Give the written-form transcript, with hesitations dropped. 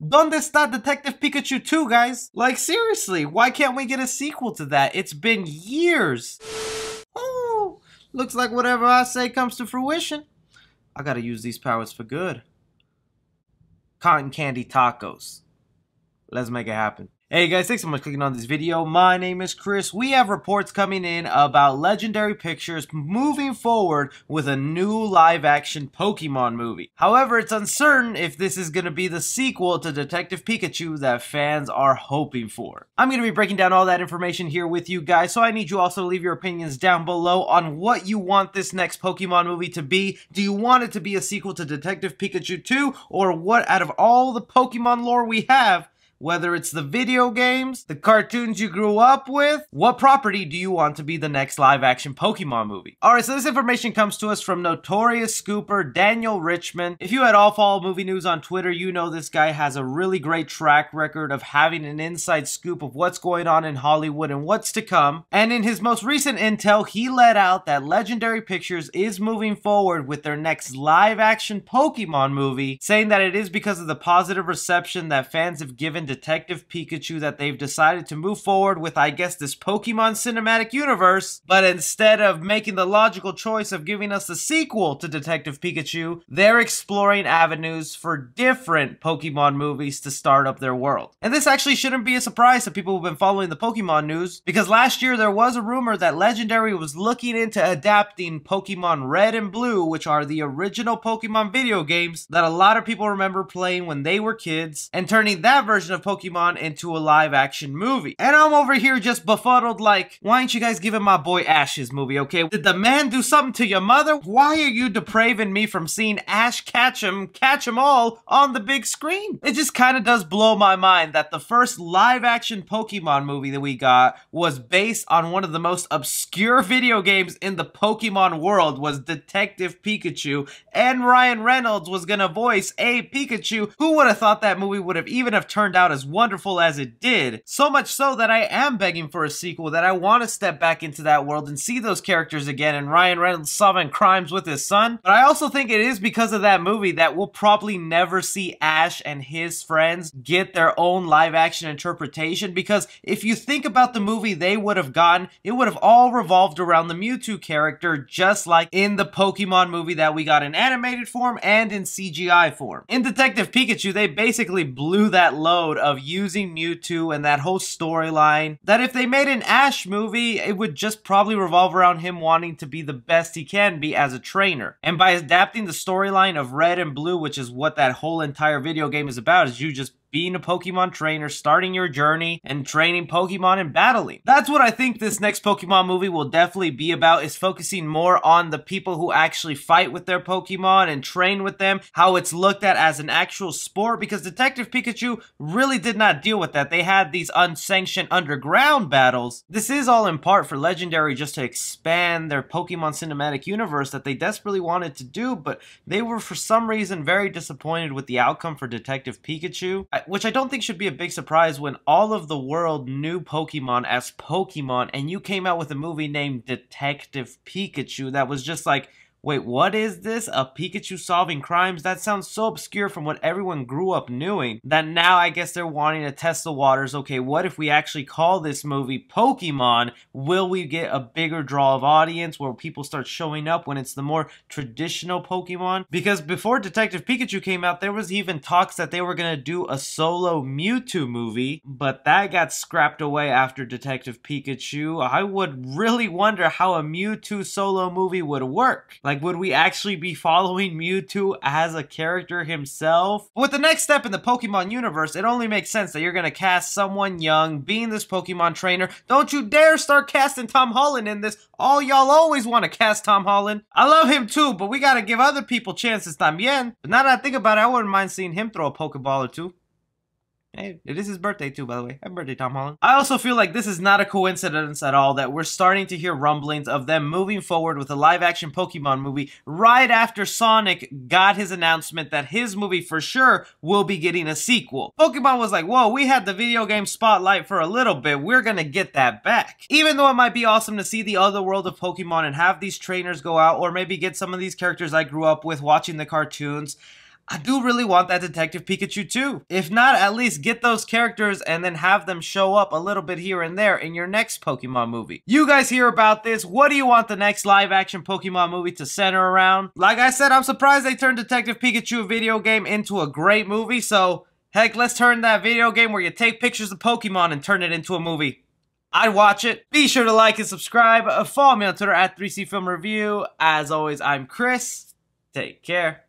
Donde está Detective Pikachu 2, guys? Like, seriously, why can't we get a sequel to that? It's been years. Oh, looks like whatever I say comes to fruition. I gotta use these powers for good. Cotton candy tacos. Let's make it happen. Hey guys, thanks so much for clicking on this video. My name is Chris. We have reports coming in about Legendary Pictures moving forward with a new live-action Pokemon movie. However, it's uncertain if this is going to be the sequel to Detective Pikachu that fans are hoping for. I'm going to be breaking down all that information here with you guys, so I need you also to leave your opinions down below on what you want this next Pokemon movie to be. Do you want it to be a sequel to Detective Pikachu 2, or what out of all the Pokemon lore we have, whether it's the video games, the cartoons you grew up with, what property do you want to be the next live-action Pokemon movie? Alright, so this information comes to us from notorious scooper Daniel Richman. If you had all follow movie news on Twitter, you know this guy has a really great track record of having an inside scoop of what's going on in Hollywood and what's to come. And in his most recent intel, he let out that Legendary Pictures is moving forward with their next live-action Pokemon movie, saying that it is because of the positive reception that fans have given Detective Pikachu that they've decided to move forward with, I guess, this Pokemon cinematic universe, but instead of making the logical choice of giving us a sequel to Detective Pikachu, they're exploring avenues for different Pokemon movies to start up their world. And this actually shouldn't be a surprise to people who've been following the Pokemon news, because last year there was a rumor that Legendary was looking into adapting Pokemon Red and Blue, which are the original Pokemon video games that a lot of people remember playing when they were kids, and turning that version of Pokemon into a live-action movie. And I'm over here just befuddled like, why ain't you guys giving my boy Ash his movie, okay? Did the man do something to your mother? Why are you depraving me from seeing Ash catch 'em all on the big screen? It just kind of does blow my mind that the first live-action Pokemon movie that we got was based on one of the most obscure video games in the Pokemon world, was Detective Pikachu, and Ryan Reynolds was gonna voice a Pikachu. Who would have thought that movie would have even have turned out as wonderful as it did? So much so that I am begging for a sequel, that I want to step back into that world and see those characters again, and Ryan Reynolds solving crimes with his son. But I also think it is because of that movie that we'll probably never see Ash and his friends get their own live action interpretation, because if you think about the movie they would have gotten, it would have all revolved around the Mewtwo character, just like in the Pokemon movie that we got in animated form and in CGI form. In Detective Pikachu, they basically blew that load of using Mewtwo and that whole storyline, that if they made an Ash movie, it would just probably revolve around him wanting to be the best he can be as a trainer. And by adapting the storyline of Red and Blue, which is what that whole entire video game is about, is you just being a Pokemon trainer, starting your journey, and training Pokemon and battling. That's what I think this next Pokemon movie will definitely be about, is focusing more on the people who actually fight with their Pokemon and train with them, how it's looked at as an actual sport, because Detective Pikachu really did not deal with that. They had these unsanctioned underground battles. This is all in part for Legendary just to expand their Pokemon cinematic universe that they desperately wanted to do, but they were for some reason very disappointed with the outcome for Detective Pikachu. Which I don't think should be a big surprise when all of the world knew Pokemon as Pokemon, and you came out with a movie named Detective Pikachu that was just like, wait, what is this? A Pikachu solving crimes? That sounds so obscure from what everyone grew up knowing, that now I guess they're wanting to test the waters. Okay, what if we actually call this movie Pokemon? Will we get a bigger draw of audience where people start showing up when it's the more traditional Pokemon? Because before Detective Pikachu came out, there was even talks that they were going to do a solo Mewtwo movie, but that got scrapped away after Detective Pikachu. I would really wonder how a Mewtwo solo movie would work. Like, would we actually be following Mewtwo as a character himself? With the next step in the Pokemon universe, it only makes sense that you're gonna cast someone young, being this Pokemon trainer. Don't you dare start casting Tom Holland in this. All y'all always want to cast Tom Holland. I love him too, but we gotta give other people chances también. But now that I think about it, I wouldn't mind seeing him throw a Pokeball or two. Hey, it is his birthday too, by the way. Happy birthday, Tom Holland. I also feel like this is not a coincidence at all that we're starting to hear rumblings of them moving forward with a live-action Pokemon movie right after Sonic got his announcement that his movie for sure will be getting a sequel. Pokemon was like, whoa, we had the video game spotlight for a little bit. We're gonna get that back. Even though it might be awesome to see the other world of Pokemon and have these trainers go out, or maybe get some of these characters I grew up with watching the cartoons, I do really want that Detective Pikachu 2. If not, at least get those characters and then have them show up a little bit here and there in your next Pokemon movie. You guys hear about this? What do you want the next live action Pokemon movie to center around? Like I said, I'm surprised they turned Detective Pikachu video game into a great movie, so heck, let's turn that video game where you take pictures of Pokemon and turn it into a movie. I'd watch it. Be sure to like and subscribe. Follow me on Twitter at 3C Film Review. As always, I'm Chris. Take care.